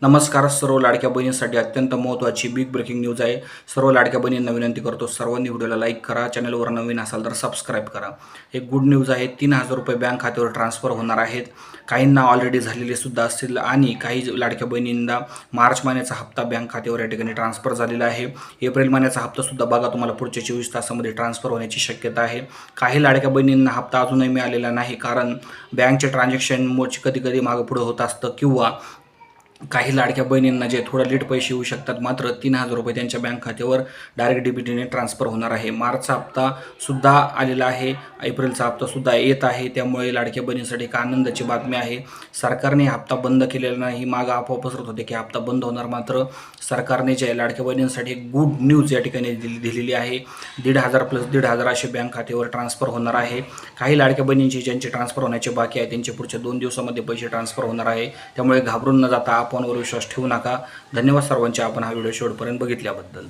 नमस्कार. सर्व लाडक्या बहिणींसाठी अत्यंत महत्त्वाची बिग ब्रेकिंग न्यूज आहे. सर्व लाडक्या बहिणींना विनंती करतो, सर्वांनी व्हिडिओला लाईक करा, चॅनलवर नवीन असाल तर सबस्क्राईब करा. एक गुड न्यूज आहे. 3,000 रुपये बँक खात्यावर ट्रान्सफर होणार आहेत. काहींना ऑलरेडी झालेले सुद्धा असतील आणि काही लाडक्या बहिणींना मार्च महिन्याचा हप्ता बँक खात्यावर या ठिकाणी ट्रान्सफर झालेला आहे. एप्रिल महिन्याचा हप्तासुद्धा बघा, तुम्हाला पुढच्या 24 तासामध्ये ट्रान्सफर होण्याची शक्यता आहे. काही लाडक्या बहिणींना हप्ता अजूनही मिळालेला नाही, कारण बँकचे ट्रान्झॅक्शनमुळे कधी मागं पुढं होत असतं, किंवा काही लाडक्या बहिणींना जे थोडं लेट पैसे येऊ शकतात. मात्र 3,000 रुपये त्यांच्या बँक खात्यावर डायरेक्ट डेबिटने ट्रान्सफर होणार आहे. मार्चचा हप्तासुद्धा आलेला आहे, एप्रिलचा हप्तासुद्धा येत आहे. त्यामुळे लाडक्या बहिणींसाठी एक आनंदाची बातमी आहे. सरकारने हप्ता बंद केलेला नाही. मागं अफवा पसरत होते की हप्ता बंद होणार, मात्र सरकारने जे लाडक्या बहिणींसाठी एक गुड न्यूज या ठिकाणी दिलेली आहे. 1,500 प्लस 1,500 असे बँक खात्यावर ट्रान्सफर होणार आहे. काही लाडक्या बहिणींची ज्यांचे ट्रान्सफर होण्याचे बाकी आहे त्यांचे पुढच्या 2 दिवसामध्ये पैसे ट्रान्सफर होणार आहे. त्यामुळे घाबरून न जाता फोनवर विश्वास ठेवू नका. धन्यवाद सर्वांचे, आपण हा व्हिडिओ शेवटपर्यंत बघितल्याबद्दल.